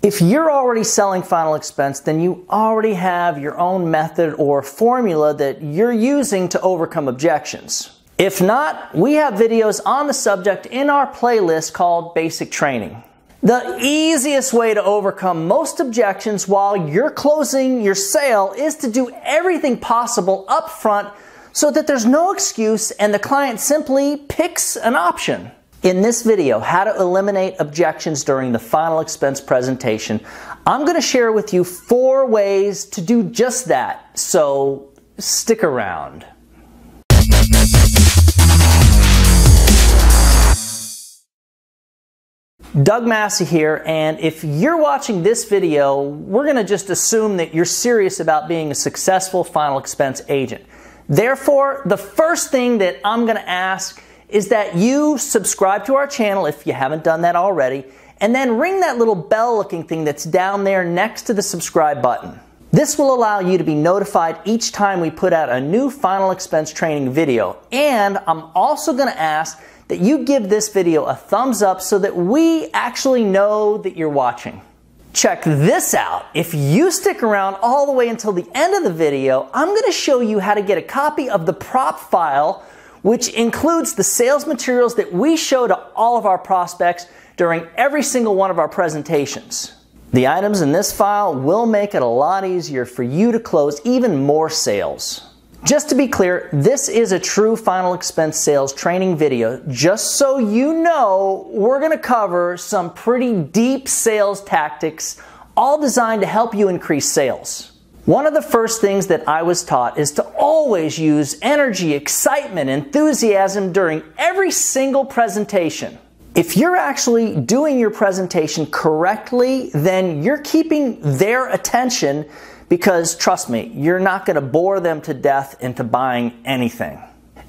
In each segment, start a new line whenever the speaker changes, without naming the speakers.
If you're already selling final expense, then you already have your own method or formula that you're using to overcome objections. If not, we have videos on the subject in our playlist called Basic Training. The easiest way to overcome most objections while you're closing your sale is to do everything possible up front so that there's no excuse and the client simply picks an option. In this video, how to eliminate objections during the final expense presentation, I'm going to share with you 4 ways to do just that, so stick around. Doug Massi here, and if you're watching this video, we're going to just assume that you're serious about being a successful final expense agent. Therefore, the first thing that I'm going to ask is that you subscribe to our channel if you haven't done that already, and then ring that little bell looking thing that's down there next to the subscribe button. This will allow you to be notified each time we put out a new final expense training video. And I'm also going to ask that you give this video a thumbs up so that we actually know that you're watching. Check this out. If you stick around all the way until the end of the video, I'm going to show you how to get a copy of the prop file, which includes the sales materials that we show to all of our prospects during every single one of our presentations. The items in this file will make it a lot easier for you to close even more sales. Just to be clear, this is a true final expense sales training video. Just so you know, we're going to cover some pretty deep sales tactics, all designed to help you increase sales. One of the first things that I was taught is to always use energy, excitement, enthusiasm during every single presentation. If you're actually doing your presentation correctly, then you're keeping their attention because, trust me, you're not going to bore them to death into buying anything.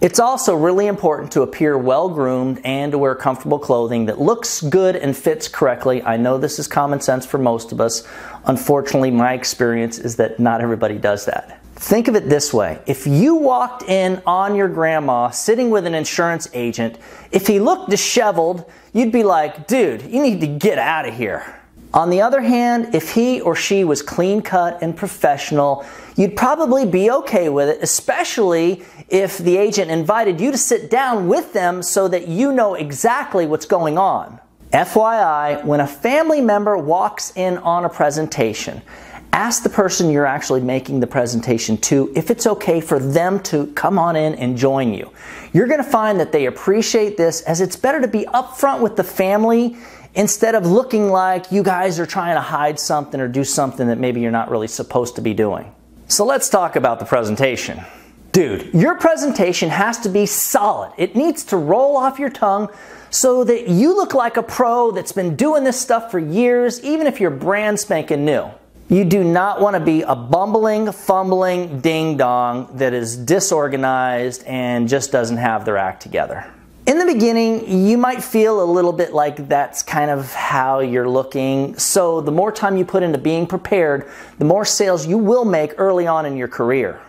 It's also really important to appear well-groomed and to wear comfortable clothing that looks good and fits correctly. I know this is common sense for most of us. Unfortunately, my experience is that not everybody does that. Think of it this way. If you walked in on your grandma sitting with an insurance agent, if he looked disheveled, you'd be like, dude, you need to get out of here. On the other hand, if he or she was clean-cut and professional, you'd probably be okay with it, especially if the agent invited you to sit down with them so that you know exactly what's going on. FYI, when a family member walks in on a presentation, ask the person you're actually making the presentation to if it's okay for them to come on in and join you. You're going to find that they appreciate this, as it's better to be upfront with the family instead of looking like you guys are trying to hide something or do something that maybe you're not really supposed to be doing. So let's talk about the presentation. Dude, your presentation has to be solid. It needs to roll off your tongue so that you look like a pro that's been doing this stuff for years, even if you're brand spanking new. You do not want to be a bumbling, fumbling ding-dong that is disorganized and just doesn't have their act together. In the beginning, you might feel a little bit like that's kind of how you're looking, so the more time you put into being prepared, the more sales you will make early on in your career.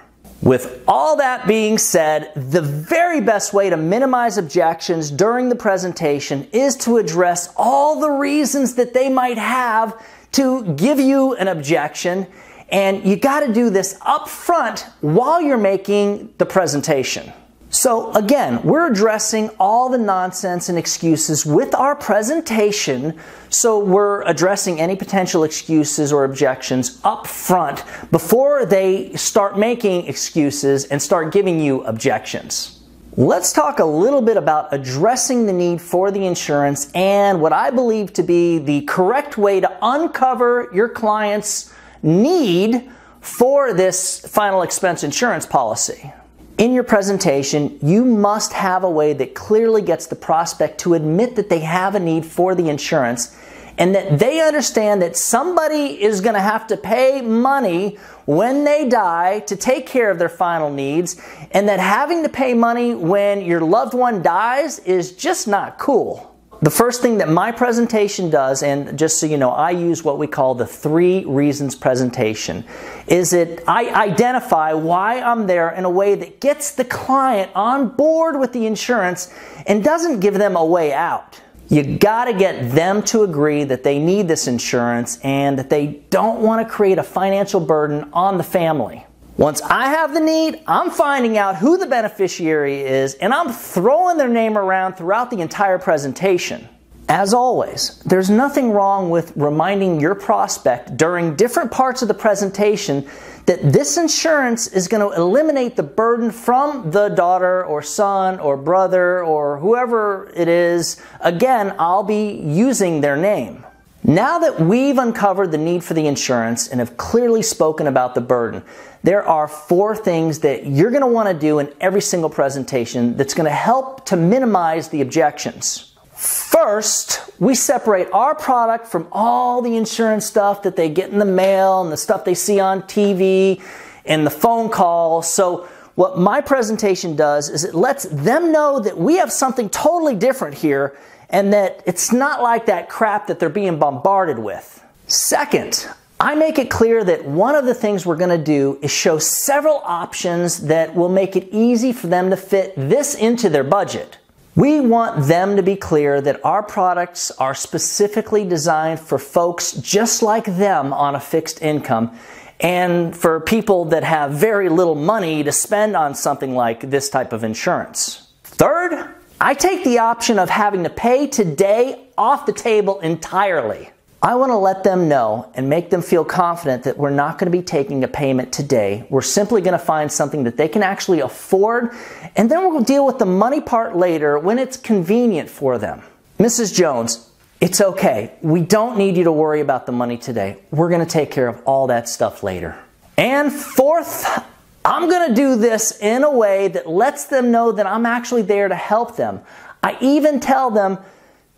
With all that being said, the very best way to minimize objections during the presentation is to address all the reasons that they might have to give you an objection, and you got to do this up front while you're making the presentation. So again, we're addressing all the nonsense and excuses with our presentation, so we're addressing any potential excuses or objections up front before they start making excuses and start giving you objections. Let's talk a little bit about addressing the need for the insurance and what I believe to be the correct way to uncover your client's need for this final expense insurance policy. In your presentation, you must have a way that clearly gets the prospect to admit that they have a need for the insurance and that they understand that somebody is going to have to pay money when they die to take care of their final needs, and that having to pay money when your loved one dies is just not cool. The first thing that my presentation does, and just so you know, I use what we call the 3 reasons presentation, is that I identify why I'm there in a way that gets the client on board with the insurance and doesn't give them a way out. You got to get them to agree that they need this insurance and that they don't want to create a financial burden on the family. Once I have the need, I'm finding out who the beneficiary is and I'm throwing their name around throughout the entire presentation. As always, there's nothing wrong with reminding your prospect during different parts of the presentation that this insurance is going to eliminate the burden from the daughter or son or brother or whoever it is. Again, I'll be using their name. Now that we've uncovered the need for the insurance and have clearly spoken about the burden, there are 4 things that you're going to want to do in every single presentation that's going to help to minimize the objections. First, we separate our product from all the insurance stuff that they get in the mail and the stuff they see on TV and the phone calls. So what my presentation does is it lets them know that we have something totally different here and that it's not like that crap that they're being bombarded with. Second, I make it clear that one of the things we're going to do is show several options that will make it easy for them to fit this into their budget. We want them to be clear that our products are specifically designed for folks just like them on a fixed income and for people that have very little money to spend on something like this type of insurance. Third, I take the option of having to pay today off the table entirely. I want to let them know and make them feel confident that we're not going to be taking a payment today. We're simply going to find something that they can actually afford, and then we'll deal with the money part later when it's convenient for them. Mrs. Jones, it's okay. We don't need you to worry about the money today. We're going to take care of all that stuff later. And fourth, I'm going to do this in a way that lets them know that I'm actually there to help them. I even tell them,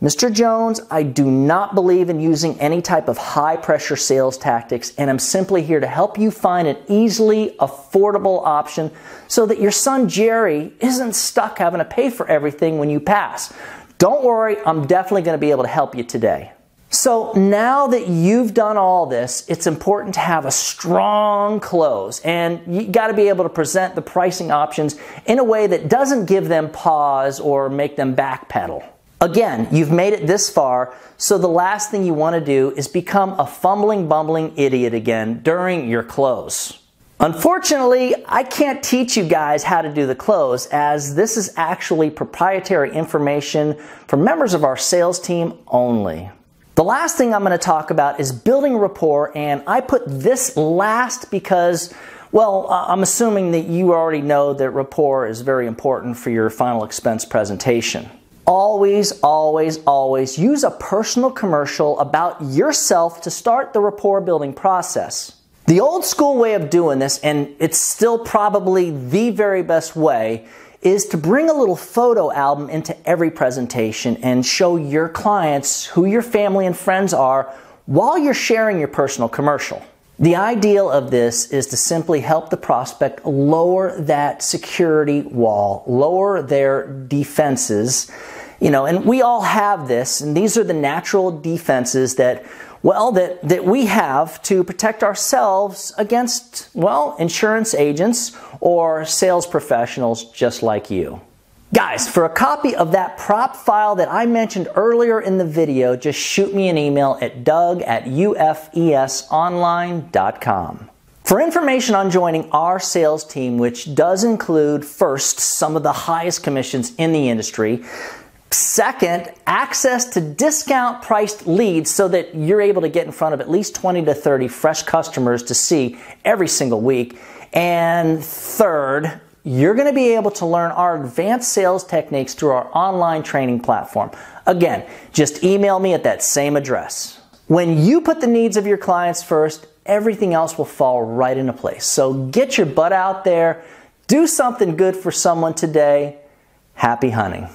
Mr. Jones, I do not believe in using any type of high-pressure sales tactics, and I'm simply here to help you find an easily affordable option so that your son Jerry isn't stuck having to pay for everything when you pass. Don't worry, I'm definitely going to be able to help you today. So now that you've done all this, it's important to have a strong close, and you got to be able to present the pricing options in a way that doesn't give them pause or make them backpedal. Again, you've made it this far, so the last thing you want to do is become a fumbling, bumbling idiot again during your close. Unfortunately, I can't teach you guys how to do the close, as this is actually proprietary information for members of our sales team only. The last thing I'm going to talk about is building rapport, and I put this last because, well, I'm assuming that you already know that rapport is very important for your final expense presentation. Always, always, always use a personal commercial about yourself to start the rapport building process. The old school way of doing this, and it's still probably the very best way, is to bring a little photo album into every presentation and show your clients who your family and friends are while you're sharing your personal commercial. The ideal of this is to simply help the prospect lower that security wall, lower their defenses. And we all have this, and these are the natural defenses that we have to protect ourselves against, insurance agents or sales professionals just like you. Guys, for a copy of that prop file that I mentioned earlier in the video, just shoot me an email at doug@ufesonline.com. For information on joining our sales team, which does include, first, some of the highest commissions in the industry, second, access to discount-priced leads so that you're able to get in front of at least 20 to 30 fresh customers to see every single week, and third, you're going to be able to learn our advanced sales techniques through our online training platform. Again, just email me at that same address. When you put the needs of your clients first, everything else will fall right into place. So get your butt out there, do something good for someone today. Happy hunting.